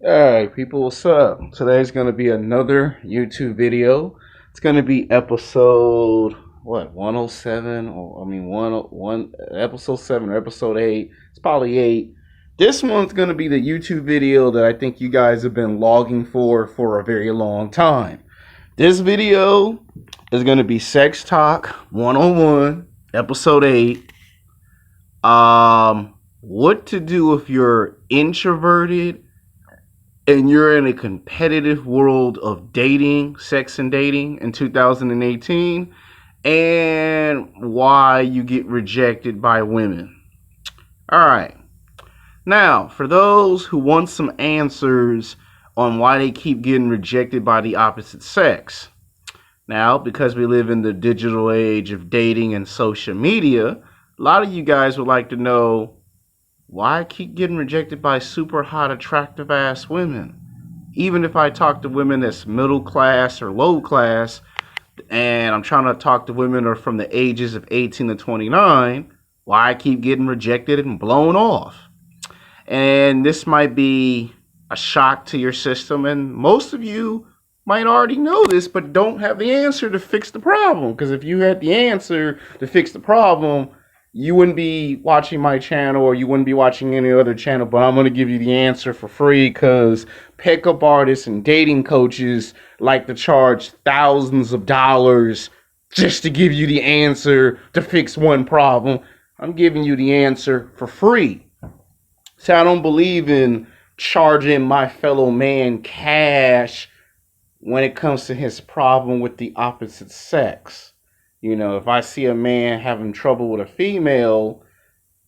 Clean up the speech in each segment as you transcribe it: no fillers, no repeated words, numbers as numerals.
Alright, people, what's up? Today's gonna be another YouTube video. It's gonna be episode 107 or one episode 7 or episode 8. It's probably 8. This one's gonna be the YouTube video that I think you guys have been logging for a very long time. This video is gonna be Sex Talk 101, episode 8. What to do if you're introverted and you're in a competitive world of dating, sex and dating in 2018, and why you get rejected by women. All right. Now, for those who want some answers on why they keep getting rejected by the opposite sex. Now, because we live in the digital age of dating and social media, a lot of you guys would like to know why I keep getting rejected by super hot, attractive ass women. Even if I talk to women that's middle class or low class, and I'm trying to talk to women that are from the ages of 18 to 29, why I keep getting rejected and blown off. And this might be a shock to your system, and most of you might already know this, but don't have the answer to fix the problem. Because if you had the answer to fix the problem, you wouldn't be watching my channel or you wouldn't be watching any other channel, but I'm going to give you the answer for free because pickup artists and dating coaches like to charge thousands of dollars just to give you the answer to fix one problem. I'm giving you the answer for free. So I don't believe in charging my fellow man cash when it comes to his problem with the opposite sex. You know, if I see a man having trouble with a female,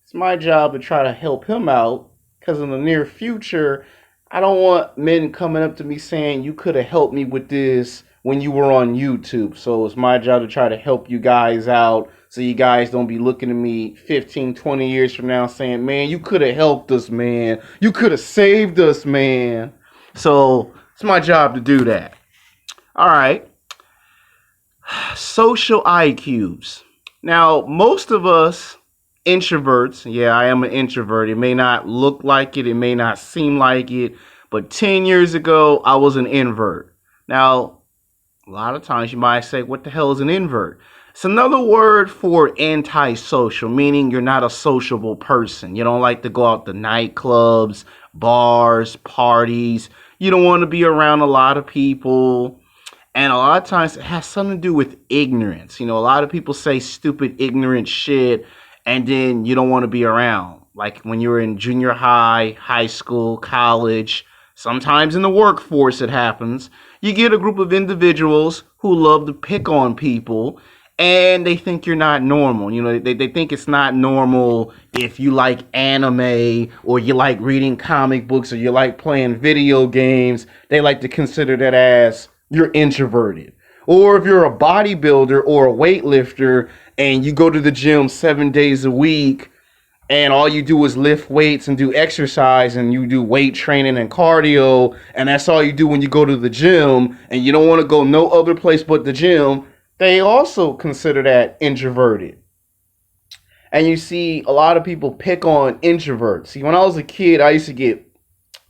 it's my job to try to help him out. Because in the near future, I don't want men coming up to me saying, you could have helped me with this when you were on YouTube. So it's my job to try to help you guys out so you guys don't be looking at me 15, 20 years from now saying, man, you could have helped us, man. You could have saved us, man. So it's my job to do that. All right. Social IQs. Now, most of us introverts, yeah, I am an introvert. It may not look like it, it may not seem like it, but 10 years ago, I was an invert. Now, a lot of times you might say, what the hell is an invert? It's another word for antisocial, meaning you're not a sociable person. You don't like to go out to nightclubs, bars, parties. You don't want to be around a lot of people. And a lot of times it has something to do with ignorance. You know, a lot of people say stupid, ignorant shit, and then you don't want to be around. Like when you're in junior high, high school, college, sometimes in the workforce it happens. You get a group of individuals who love to pick on people, and they think you're not normal. You know, they think it's not normal if you like anime, or you like reading comic books, or you like playing video games. They like to consider that as you're introverted. Or if you're a bodybuilder or a weightlifter and you go to the gym 7 days a week and all you do is lift weights and do exercise and you do weight training and cardio, and that's all you do when you go to the gym and you don't want to go no other place but the gym, they also consider that introverted. And you see a lot of people pick on introverts. See, when I was a kid, I used to get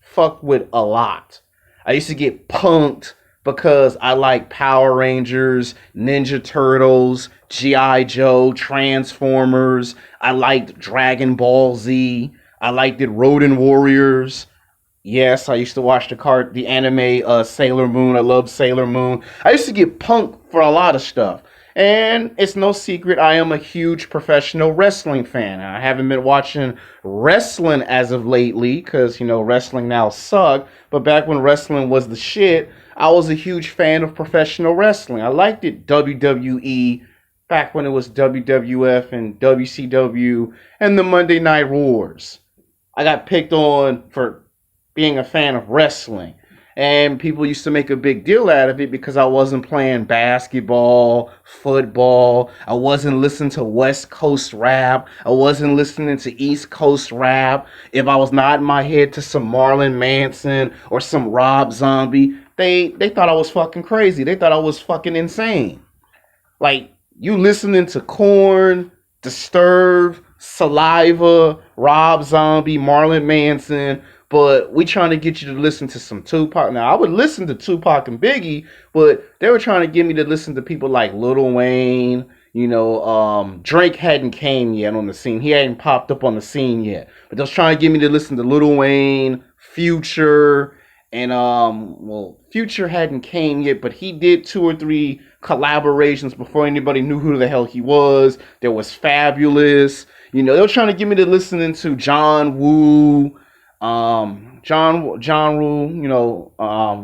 fucked with a lot. I used to get punked because I like Power Rangers, Ninja Turtles, G.I. Joe, Transformers. I liked Dragon Ball Z. I liked it Road Warriors. Yes, I used to watch the anime Sailor Moon. I loved Sailor Moon. I used to get punked for a lot of stuff. And it's no secret, I am a huge professional wrestling fan. I haven't been watching wrestling as of lately because, you know, wrestling now sucks. But back when wrestling was the shit, I was a huge fan of professional wrestling. I liked it WWE back when it was WWF and WCW and the Monday Night Wars. I got picked on for being a fan of wrestling. And people used to make a big deal out of it because I wasn't playing basketball, football. I wasn't listening to West Coast rap. I wasn't listening to East Coast rap. If I was nodding my head to some Marlon Manson or some Rob Zombie, they thought I was fucking crazy. They thought I was fucking insane. Like, you listening to Korn, Disturbed, Saliva, Rob Zombie, Marlon Manson, but we trying to get you to listen to some Tupac. Now, I would listen to Tupac and Biggie, but they were trying to get me to listen to people like Lil Wayne. Drake hadn't came yet on the scene. He hadn't popped up on the scene yet. But they was trying to get me to listen to Lil Wayne, Future, and Future hadn't came yet, but he did 2 or 3 collaborations before anybody knew who the hell he was. There was Fabulous. They were trying to get me to listening to John Woo, John Woo.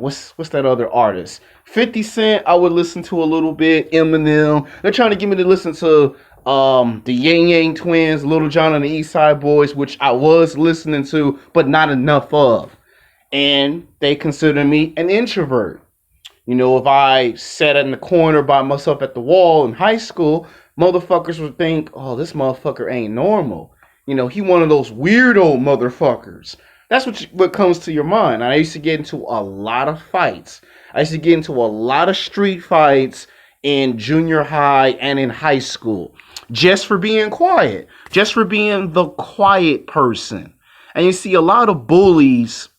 What's that other artist? 50 Cent. I would listen to a little bit. Eminem. They're trying to get me to listen to the Yang Yang Twins, Little John and the East Side Boys, which I was listening to, but not enough of. And they consider me an introvert. If I sat in the corner by myself at the wall in high school, motherfuckers would think, oh, this motherfucker ain't normal. He one of those weirdo motherfuckers. That's what comes to your mind. And I used to get into a lot of fights. I used to get into a lot of street fights in junior high and in high school. Just for being quiet. Just for being the quiet person. And you see a lot of bullies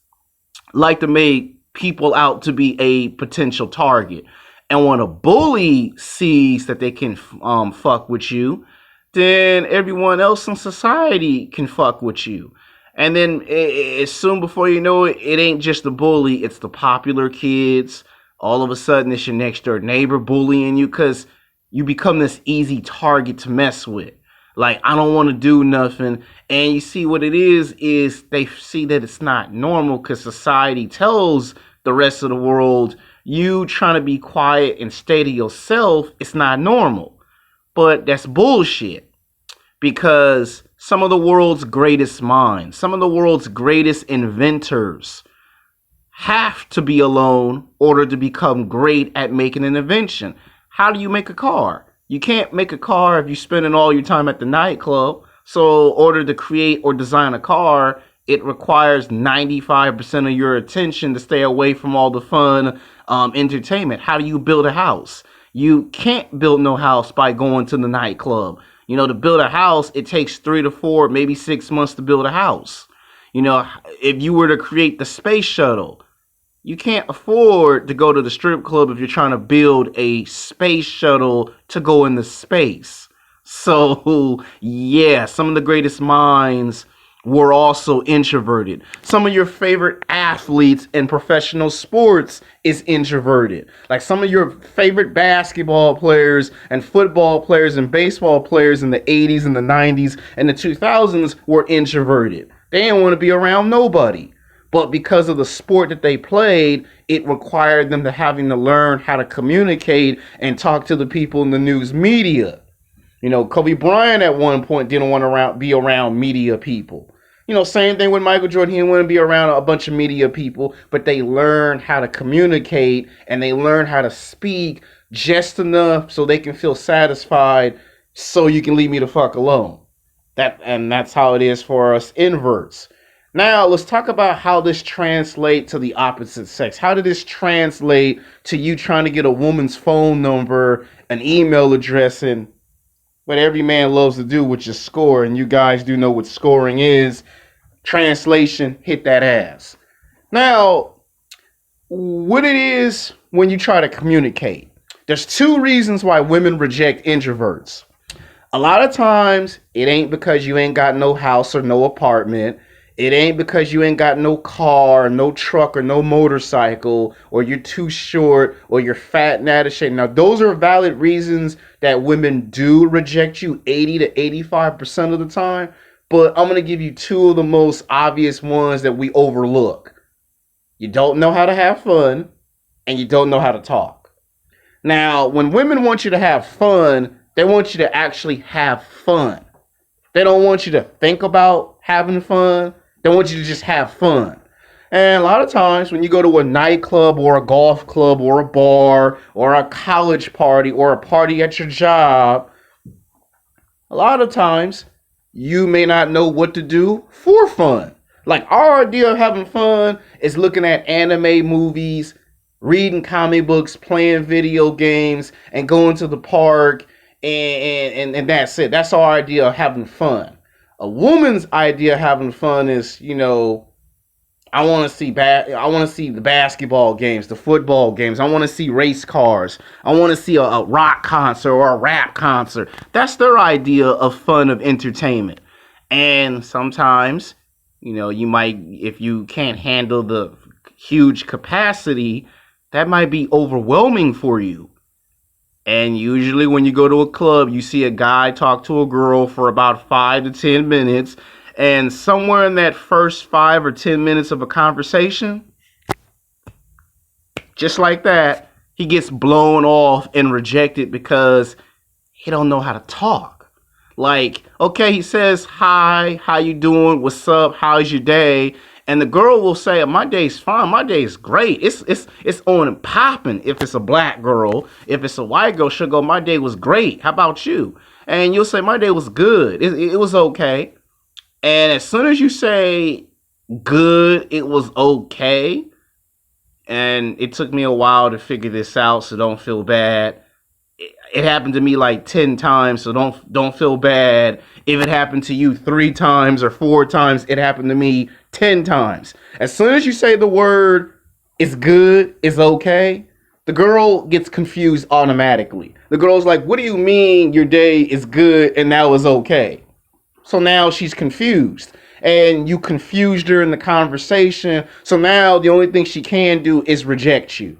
like to make people out to be a potential target. And when a bully sees that they can fuck with you, then everyone else in society can fuck with you. And then soon before you know it, it ain't just the bully, it's the popular kids. All of a sudden, it's your next door neighbor bullying you because you become this easy target to mess with. Like, I don't want to do nothing. And you see what it is they see that it's not normal because society tells the rest of the world, you trying to be quiet and stay to yourself, it's not normal. But that's bullshit. Because some of the world's greatest minds, some of the world's greatest inventors have to be alone in order to become great at making an invention. How do you make a car? You can't make a car if you're spending all your time at the nightclub. So in order to create or design a car, it requires 95% of your attention to stay away from all the fun entertainment. How do you build a house? You can't build no house by going to the nightclub. To build a house, it takes 3 to 4, maybe 6 months to build a house. If you were to create the space shuttle, you can't afford to go to the strip club if you're trying to build a space shuttle to go into space. So, yeah, some of the greatest minds were also introverted. Some of your favorite athletes in professional sports is introverted. Like some of your favorite basketball players and football players and baseball players in the 80s and the 90s and the 2000s were introverted. They didn't want to be around nobody. But because of the sport that they played, it required them to having to learn how to communicate and talk to the people in the news media. Kobe Bryant at one point didn't want to be around media people. Same thing with Michael Jordan. He didn't want to be around a bunch of media people, but they learned how to communicate and they learned how to speak just enough so they can feel satisfied so you can leave me the fuck alone. That's how it is for us inverts. Now, let's talk about how this translates to the opposite sex. How did this translate to you trying to get a woman's phone number, an email address, and what every man loves to do, which is score, and you guys do know what scoring is. Translation, hit that ass. Now, what it is when you try to communicate. There's 2 reasons why women reject introverts. A lot of times, it ain't because you ain't got no house or no apartment. It ain't because you ain't got no car, no truck, or no motorcycle, or you're too short, or you're fat and out of shape. Now, those are valid reasons that women do reject you 80 to 85% of the time. But I'm going to give you 2 of the most obvious ones that we overlook. You don't know how to have fun, and you don't know how to talk. Now, when women want you to have fun, they want you to actually have fun. They don't want you to think about having fun. They want you to just have fun. And a lot of times when you go to a nightclub or a golf club or a bar or a college party or a party at your job, a lot of times you may not know what to do for fun. Like our idea of having fun is looking at anime movies, reading comic books, playing video games, and going to the park, and that's it. That's our idea of having fun. A woman's idea of having fun is, I want to see the basketball games, the football games. I want to see race cars. I want to see a rock concert or a rap concert. That's their idea of fun, of entertainment. And sometimes, you might, if you can't handle the huge capacity, that might be overwhelming for you. And usually when you go to a club, you see a guy talk to a girl for about 5 to 10 minutes. And somewhere in that first 5 or 10 minutes of a conversation, just like that, he gets blown off and rejected because he don't know how to talk. Like, okay, he says, hi, how you doing? What's up? How's your day? And the girl will say, my day's fine. My day's great. It's on and popping. If it's a black girl, if it's a white girl, she'll go, my day was great. How about you? And you'll say, my day was good. It was okay. And as soon as you say good, it was okay. And it took me a while to figure this out, so don't feel bad. It happened to me like 10 times, so don't feel bad. If it happened to you 3 times or 4 times, it happened to me 10 times. As soon as you say the word, it's good, it's okay, the girl gets confused automatically. The girl's like, what do you mean your day is good and now is okay? So now she's confused. And you confused her in the conversation. So now the only thing she can do is reject you.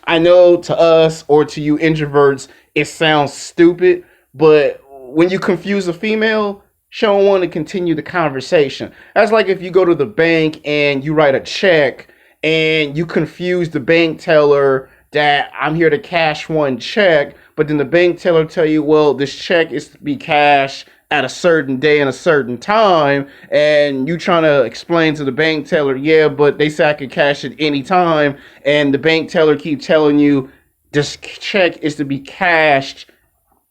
I know to us or to you introverts, it sounds stupid, but when you confuse a female, she don't want to continue the conversation. That's like if you go to the bank and you write a check and you confuse the bank teller that I'm here to cash one check, but then the bank teller tell you, well, this check is to be cashed at a certain day and a certain time, and you trying to explain to the bank teller, yeah, but they say I could cash it anytime, and the bank teller keep telling you this check is to be cashed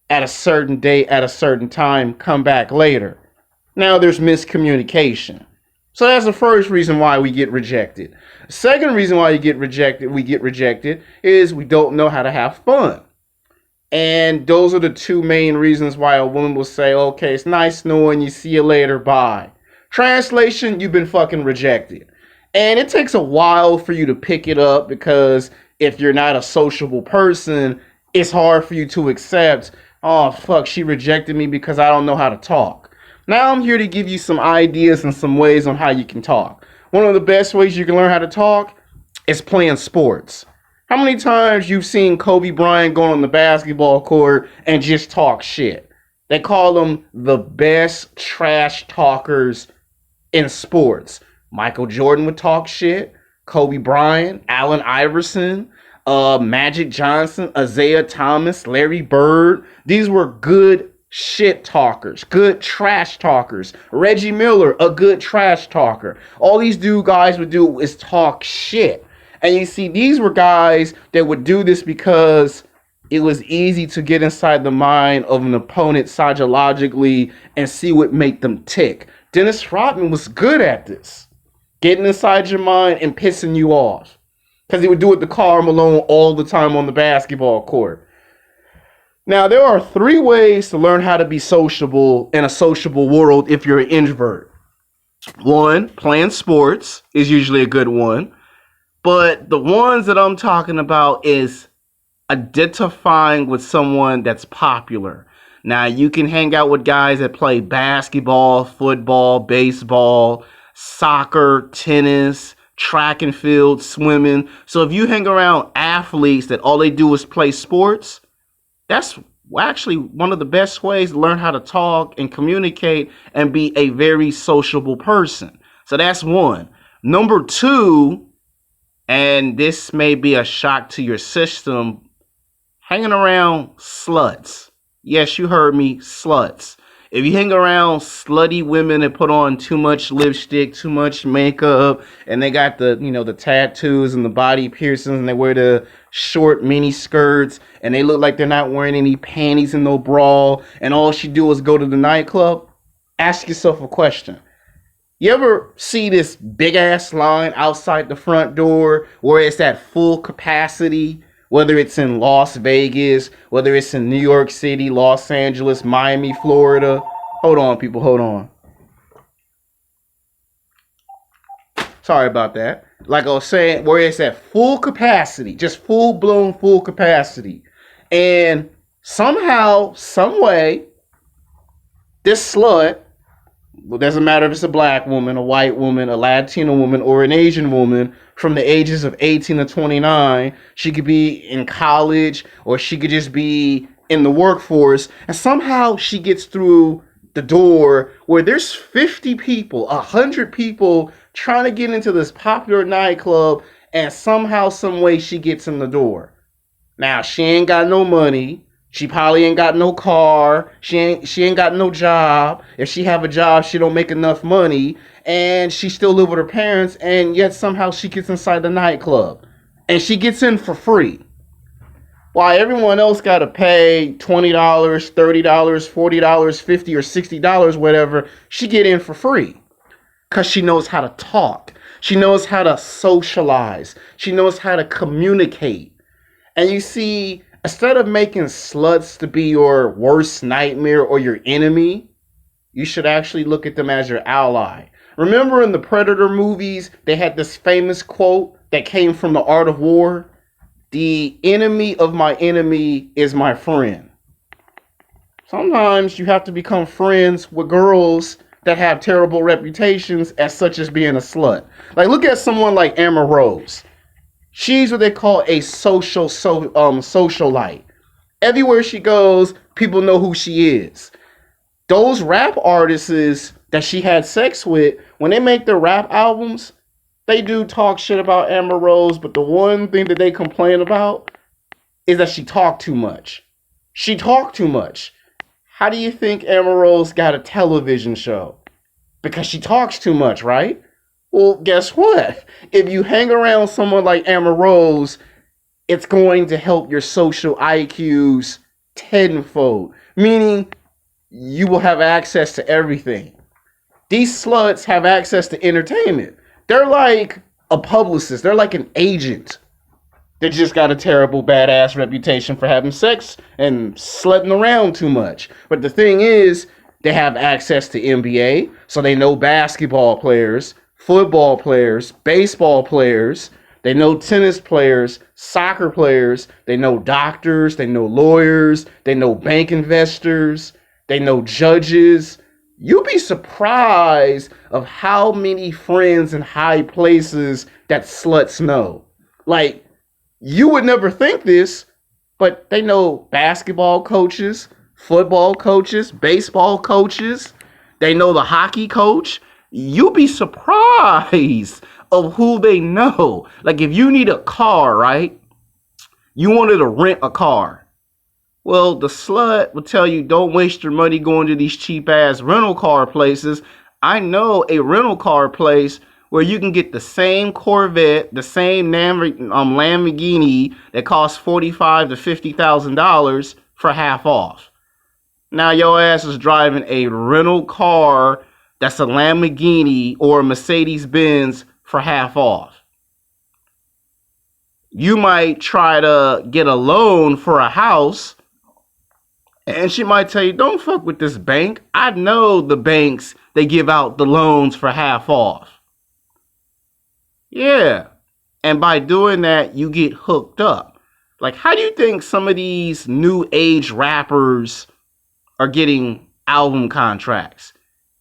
at a certain date, at a certain time, come back later. Now there's miscommunication. So that's the first reason why we get rejected. The second reason why we get rejected is we don't know how to have fun. And those are the 2 main reasons why a woman will say, okay, it's nice knowing you, see you later, bye. Translation, you've been fucking rejected. And it takes a while for you to pick it up because if you're not a sociable person, it's hard for you to accept, oh, fuck, she rejected me because I don't know how to talk. Now I'm here to give you some ideas and some ways on how you can talk. One of the best ways you can learn how to talk is playing sports. How many times you've seen Kobe Bryant go on the basketball court and just talk shit? They call them the best trash talkers in sports. Michael Jordan would talk shit. Kobe Bryant, Allen Iverson, Magic Johnson, Isaiah Thomas, Larry Bird. These were good shit talkers, good trash talkers. Reggie Miller, a good trash talker. All these guys would do is talk shit. And you see, these were guys that would do this because it was easy to get inside the mind of an opponent psychologically and see what made them tick. Dennis Rodman was good at this, getting inside your mind and pissing you off, because he would do it to Karl Malone all the time on the basketball court. Now, there are 3 ways to learn how to be sociable in a sociable world if you're an introvert. 1, playing sports is usually a good one. But the ones that I'm talking about is identifying with someone that's popular. Now, you can hang out with guys that play basketball, football, baseball, soccer, tennis, track and field, swimming. So if you hang around athletes that all they do is play sports, that's actually one of the best ways to learn how to talk and communicate and be a very sociable person. So that's 1. Number 2, and this may be a shock to your system, hanging around sluts. Yes, you heard me, sluts. If you hang around slutty women that put on too much lipstick, too much makeup, and they got the tattoos and the body piercings, and they wear the short mini skirts, and they look like they're not wearing any panties and no bra, and all she do is go to the nightclub, ask yourself a question. You ever see this big ass line outside the front door where it's at full capacity, whether it's in Las Vegas, whether it's in New York City, Los Angeles, Miami, Florida? Hold on, people, hold on. Sorry about that. Like I was saying, where it's at full capacity, just full blown full capacity. And somehow, some way, this slut, it doesn't matter if it's a black woman, a white woman, a Latino woman, or an Asian woman from the ages of 18 to 29, she could be in college or she could just be in the workforce, and somehow she gets through the door where there's 50 people, 100 people trying to get into this popular nightclub, and somehow, some way she gets in the door. Now, she ain't got no money. She probably ain't got no car. She ain't got no job. If she have a job, she don't make enough money, and she still live with her parents, and yet somehow she gets inside the nightclub, and she gets in for free. While everyone else got to pay $20, $30, $40, $50 or $60, whatever, she get in for free because she knows how to talk. She knows how to socialize. She knows how to communicate. And you see, instead of making sluts to be your worst nightmare or your enemy, you should actually look at them as your ally. Remember in the Predator movies, they had this famous quote that came from The Art of War? The enemy of my enemy is my friend. Sometimes you have to become friends with girls that have terrible reputations, as such as being a slut. Like, look at someone like Amber Rose. She's what they call a socialite. Everywhere she goes, people know who she is. Those rap artists that she had sex with, when they make their rap albums, they do talk shit about Amber Rose, but the one thing that they complain about is that she talked too much. She talked too much. How do you think Amber Rose got a television show? Because she talks too much, right? Well, guess what? If you hang around someone like Amber Rose, it's going to help your social IQs tenfold. Meaning, you will have access to everything. These sluts have access to entertainment. They're like a publicist. They're like an agent. They just got a terrible, badass reputation for having sex and slutting around too much. But the thing is, they have access to NBA, so they know basketball players, football players, baseball players. They know tennis players, soccer players. They know doctors. They know lawyers. They know bank investors. They know judges. You'll be surprised of how many friends in high places that sluts know. Like, you would never think this, but they know basketball coaches, football coaches, baseball coaches. They know the hockey coach. You'll be surprised of who they know. Like, if you need a car, right? You wanted to rent a car. Well, the slut will tell you, don't waste your money going to these cheap-ass rental car places. I know a rental car place where you can get the same Corvette, the same Lamborghini that costs $45,000 to $50,000 for half off. Now your ass is driving a rental car that's a Lamborghini or a Mercedes-Benz for half off. You might try to get a loan for a house, and she might tell you, don't fuck with this bank. I know the banks, they give out the loans for half off. Yeah. And by doing that, you get hooked up. Like, how do you think some of these new age rappers are getting album contracts?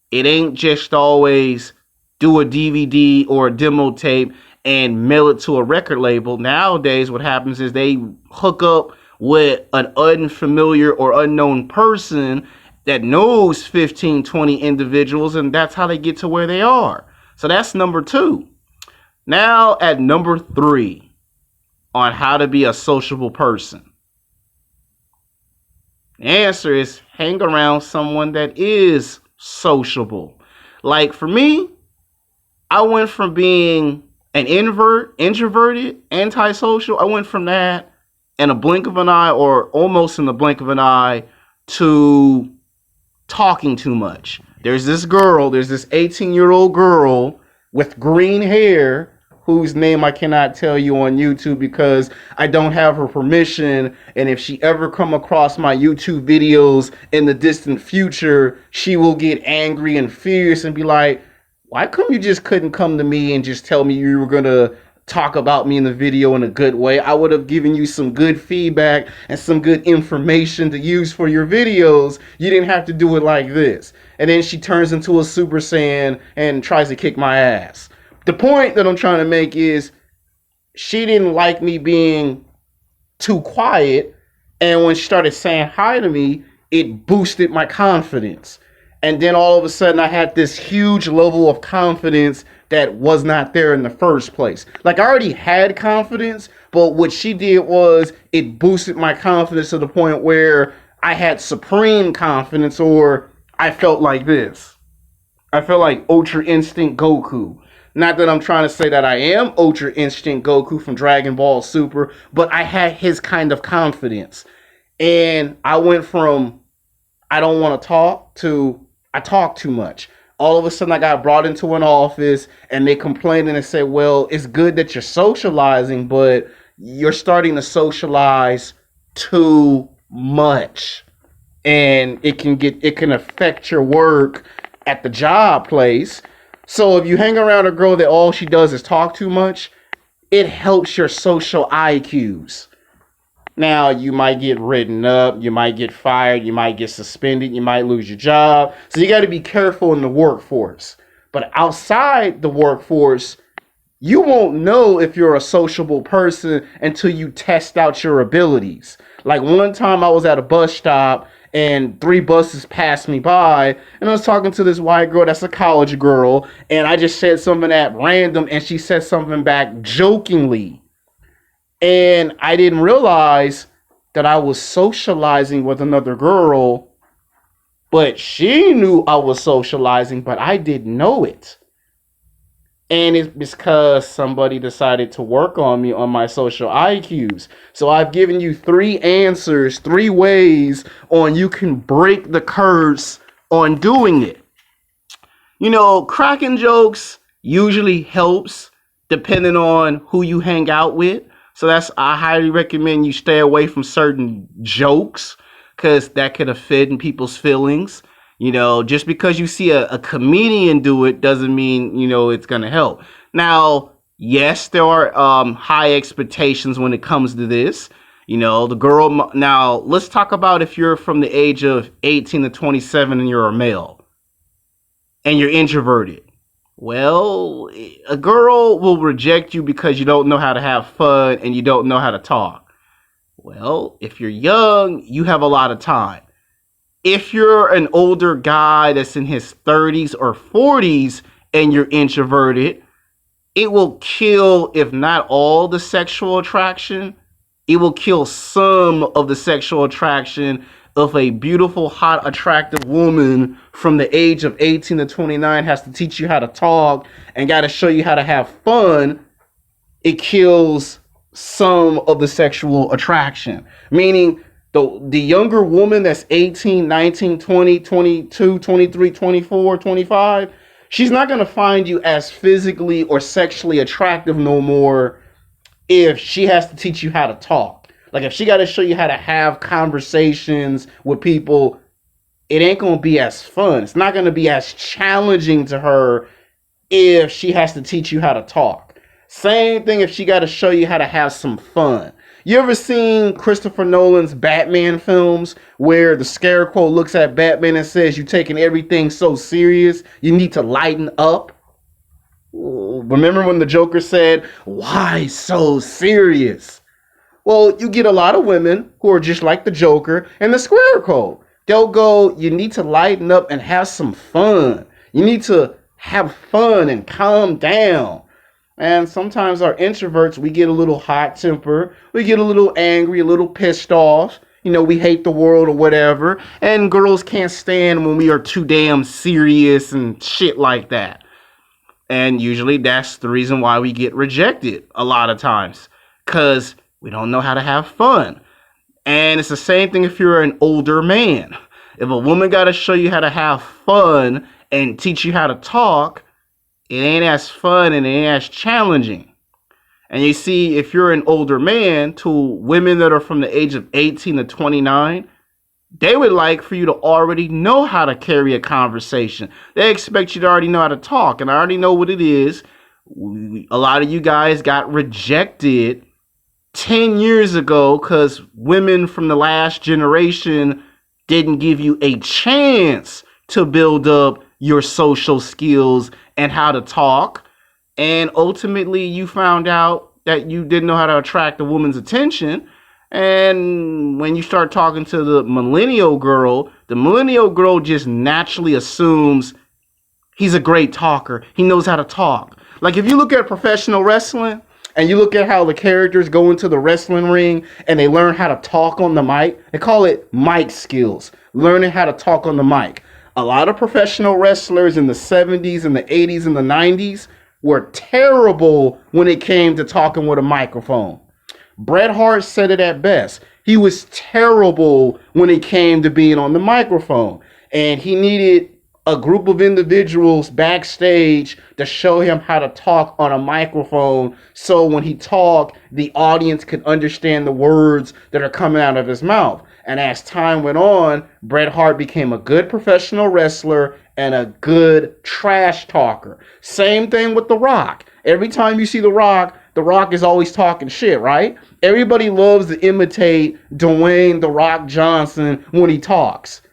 It ain't just always do a DVD or a demo tape and mail it to a record label. Nowadays, what happens is they hook up with an unfamiliar or unknown person that knows 15, 20 individuals, and that's how they get to where they are. So that's number 2. Now at number 3 on how to be a sociable person. The answer is hang around someone that is sociable. Like for me, I went from being an introverted, antisocial. I went from that in a blink of an eye, or almost in the blink of an eye, to talking too much. There's this 18-year-old girl with green hair, whose name I cannot tell you on YouTube because I don't have her permission. And if she ever come across my YouTube videos in the distant future, she will get angry and fierce and be like, why come you just couldn't come to me and just tell me you were gonna talk about me in the video in a good way? I would have given you some good feedback and some good information to use for your videos. You didn't have to do it like this. And then she turns into a Super Saiyan and tries to kick my ass. The point that I'm trying to make is she didn't like me being too quiet. And when she started saying hi to me, it boosted my confidence. And then all of a sudden, I had this huge level of confidence that was not there in the first place. Like, I already had confidence, but what she did was it boosted my confidence to the point where I had supreme confidence, or I felt like this. I felt like Ultra Instinct Goku. Not that I'm trying to say that I am Ultra Instinct Goku from Dragon Ball Super, but I had his kind of confidence. And I went from I don't want to talk to I talk too much. All of a sudden, I got brought into an office and they complained and they said, well, it's good that you're socializing, but you're starting to socialize too much. And it can affect your work at the job place. So if you hang around a girl that all she does is talk too much, it helps your social IQs. Now, you might get written up, you might get fired, you might get suspended, you might lose your job. So you got to be careful in the workforce. But outside the workforce, you won't know if you're a sociable person until you test out your abilities. Like one time I was at a bus stop and 3 buses passed me by and I was talking to this white girl that's a college girl, and I just said something at random and she said something back jokingly. And I didn't realize that I was socializing with another girl, but she knew I was socializing, but I didn't know it. And it's because somebody decided to work on me on my social IQs. So I've given you 3 answers, 3 ways on you can break the curse on doing it. You know, cracking jokes usually helps depending on who you hang out with. So I highly recommend you stay away from certain jokes because that could offend people's feelings. You know, just because you see a comedian do it doesn't mean, you know, it's going to help. Now, yes, there are high expectations when it comes to this. You know, the girl. Now, let's talk about if you're from the age of 18 to 27 and you're a male and you're introverted. Well, a girl will reject you because you don't know how to have fun and you don't know how to talk. Well, if you're young, you have a lot of time. If you're an older guy that's in his 30s or 40s and you're introverted, it will kill, if not all, the sexual attraction. It will kill some of the sexual attraction if a beautiful, hot, attractive woman from the age of 18 to 29 has to teach you how to talk and got to show you how to have fun. It kills some of the sexual attraction. Meaning the younger woman that's 18, 19, 20, 22, 23, 24, 25, she's not going to find you as physically or sexually attractive no more if she has to teach you how to talk. Like if she got to show you how to have conversations with people, it ain't going to be as fun. It's not going to be as challenging to her if she has to teach you how to talk. Same thing if she got to show you how to have some fun. You ever seen Christopher Nolan's Batman films where the Scarecrow looks at Batman and says, "You're taking everything so serious, you need to lighten up"? Remember when the Joker said, "Why so serious?" Well, you get a lot of women who are just like the Joker and the Scarecrow. They'll go, "You need to lighten up and have some fun. You need to have fun and calm down." And sometimes our introverts, we get a little hot temper. We get a little angry, a little pissed off. You know, we hate the world or whatever. And girls can't stand when we are too damn serious and shit like that. And usually that's the reason why we get rejected a lot of times. Because we don't know how to have fun. And it's the same thing if you're an older man. If a woman got to show you how to have fun and teach you how to talk, it ain't as fun and it ain't as challenging. And you see, if you're an older man, to women that are from the age of 18 to 29, They would like for you to already know how to carry a conversation. They expect you to already know how to talk. And I already know what it is. A lot of you guys got rejected 10 years ago because women from the last generation didn't give you a chance to build up your social skills and how to talk. And ultimately, you found out that you didn't know how to attract a woman's attention. And when you start talking to the millennial girl just naturally assumes he's a great talker. He knows how to talk. Like if you look at professional wrestling and you look at how the characters go into the wrestling ring and they learn how to talk on the mic, they call it mic skills, learning how to talk on the mic. A lot of professional wrestlers in the 70s and the 80s and the 90s were terrible when it came to talking with a microphone. Bret Hart said it at best. He was terrible when it came to being on the microphone. And he needed a group of individuals backstage to show him how to talk on a microphone. So when he talked, the audience could understand the words that are coming out of his mouth. And as time went on, Bret Hart became a good professional wrestler and a good trash talker. Same thing with The Rock. Every time you see The Rock is always talking shit, right? Everybody loves to imitate Dwayne The Rock Johnson when he talks.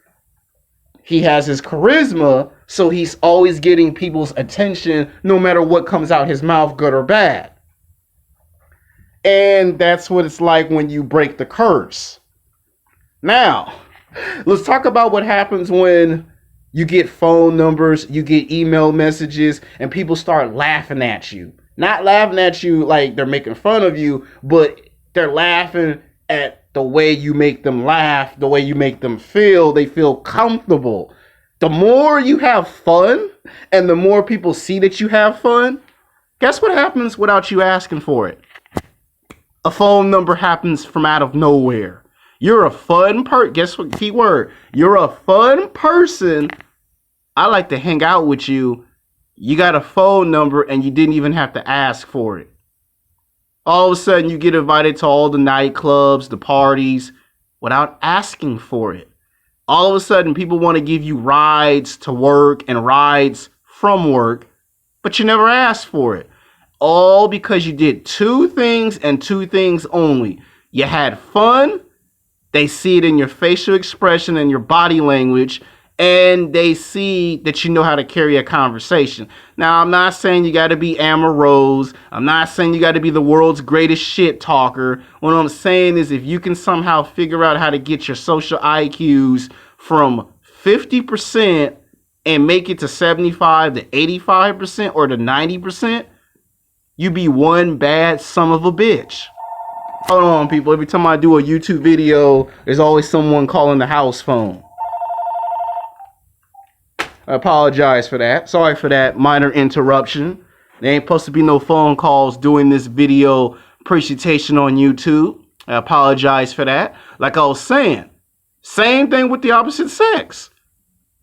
He has his charisma, so he's always getting people's attention no matter what comes out his mouth, good or bad. And that's what it's like when you break the curse. Now, let's talk about what happens when you get phone numbers, you get email messages, and people start laughing at you. Not laughing at you like they're making fun of you, but they're laughing at the way you make them laugh, the way you make them feel. They feel comfortable. The more you have fun and the more people see that you have fun, guess what happens without you asking for it? A phone number happens from out of nowhere. You're a fun person. Guess what? Key word. You're a fun person. I like to hang out with you. You got a phone number and you didn't even have to ask for it. All of a sudden you get invited to all the nightclubs, the parties, without asking for it. All of a sudden people want to give you rides to work and rides from work, but you never asked for it. All because you did two things and two things only. You had fun. They see it in your facial expression and your body language. And they see that you know how to carry a conversation. Now, I'm not saying you got to be Amber Rose. I'm not saying you got to be the world's greatest shit talker. What I'm saying is if you can somehow figure out how to get your social IQs from 50% and make it to 75 to 85% or to 90%, you be one bad son of a bitch. Hold on, people. Every time I do a YouTube video, there's always someone calling the house phone. I apologize for that. Sorry for that minor interruption. There ain't supposed to be no phone calls doing this video presentation on YouTube. I apologize for that. Like I was saying, same thing with the opposite sex.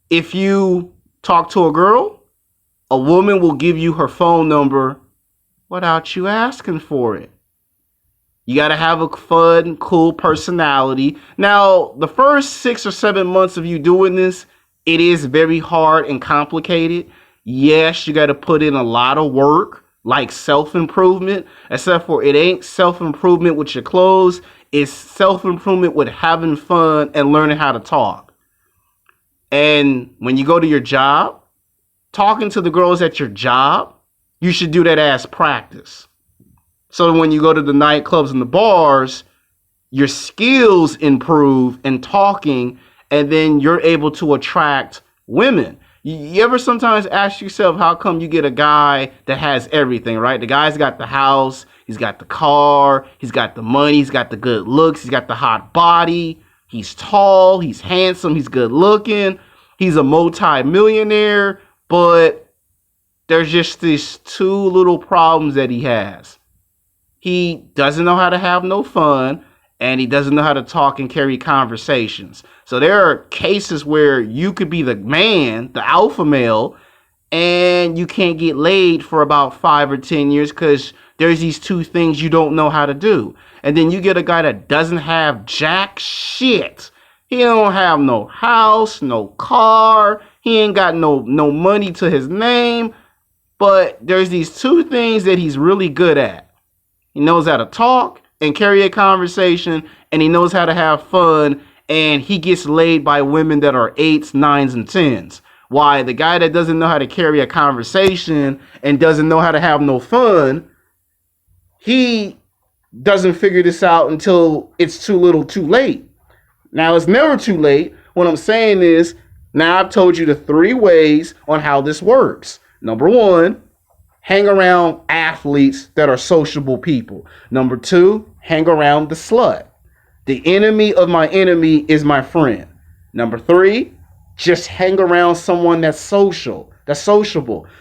If you talk to a girl, a woman will give you her phone number without you asking for it. You got to have a fun, cool personality. Now, the first 6 or 7 months of you doing this, it is very hard and complicated. Yes, you got to put in a lot of work, like self-improvement, except for it ain't self-improvement with your clothes. It's self-improvement with having fun and learning how to talk. And when you go to your job, talking to the girls at your job, you should do that as practice. So when you go to the nightclubs and the bars, your skills improve in talking, and then you're able to attract women. You ever sometimes ask yourself, how come you get a guy that has everything, right? The guy's got the house, he's got the car, he's got the money, he's got the good looks, he's got the hot body, he's tall, he's handsome, he's good looking, he's a multi-millionaire, but there's just these two little problems that he has. He doesn't know how to have no fun, and he doesn't know how to talk and carry conversations. So there are cases where you could be the man, the alpha male, and you can't get laid for about 5 or 10 years because there's these two things you don't know how to do. And then you get a guy that doesn't have jack shit, He don't have no house, no car. He ain't got no money to his name. But there's these two things that he's really good at. He knows how to talk and carry a conversation, and he knows how to have fun, and he gets laid by women that are 8s, 9s, and 10s. Why? The guy that doesn't know how to carry a conversation and doesn't know how to have no fun, he doesn't figure this out until it's too little too late. Now, it's never too late. What I'm saying is, now I've told you the 3 ways on how this works. Number 1, hang around athletes that are sociable people. Number 2, hang around the slut. The enemy of my enemy is my friend. Number 3, just hang around someone that's sociable.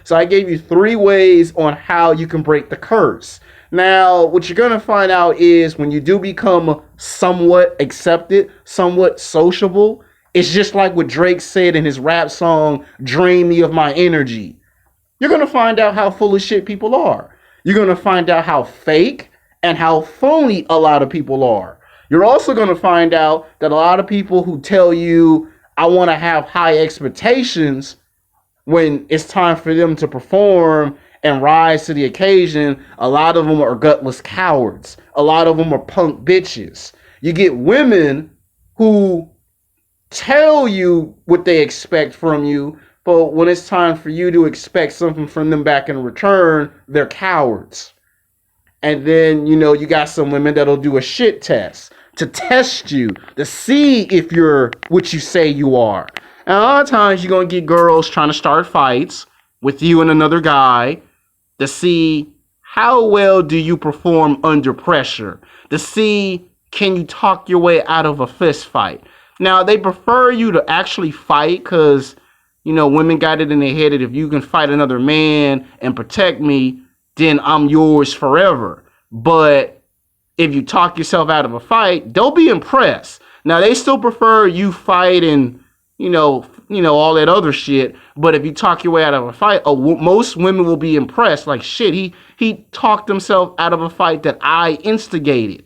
So I gave you 3 ways on how you can break the curse. Now, what you're going to find out is when you do become somewhat accepted, somewhat sociable, it's just like what Drake said in his rap song, Drain Me of My Energy. You're going to find out how full of shit people are. You're going to find out how fake and how phony a lot of people are. You're also going to find out that a lot of people who tell you, I want to have high expectations, when it's time for them to perform and rise to the occasion, a lot of them are gutless cowards. A lot of them are punk bitches. You get women who tell you what they expect from you, but when it's time for you to expect something from them back in return, they're cowards. And then, you got some women that'll do a shit test to test you, to see if you're what you say you are. And a lot of times you're going to get girls trying to start fights with you and another guy to see how well do you perform under pressure, to see can you talk your way out of a fist fight. Now, they prefer you to actually fight because, women got it in their head that if you can fight another man and protect me, then I'm yours forever. But if you talk yourself out of a fight, they'll be impressed. Now, they still prefer you fight and, all that other shit. But if you talk your way out of a fight, most women will be impressed. Like, shit, he talked himself out of a fight that I instigated.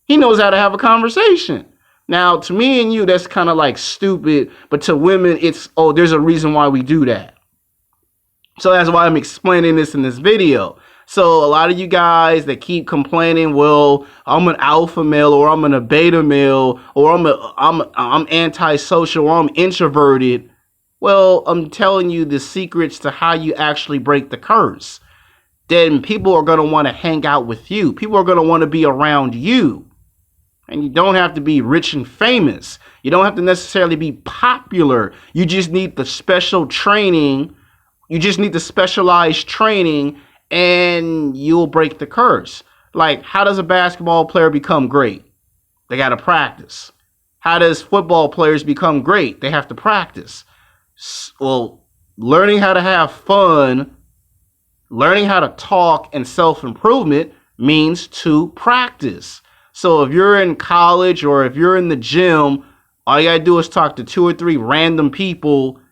He knows how to have a conversation. Now, to me and you, that's kind of like stupid. But to women, it's, there's a reason why we do that. So that's why I'm explaining this in this video. So a lot of you guys that keep complaining, well, I'm an alpha male, or I'm a beta male, or I'm antisocial, or I'm introverted. Well, I'm telling you the secrets to how you actually break the curse. Then people are going to want to hang out with you. People are going to want to be around you. And you don't have to be rich and famous. You don't have to necessarily be popular. You just need the special training. You just need the specialized training, and you'll break the curse. Like, how does a basketball player become great? They got to practice. How does football players become great? They have to practice. Well, learning how to have fun, learning how to talk, and self-improvement means to practice. So if you're in college or if you're in the gym, all you gotta do is talk to 2 or 3 random people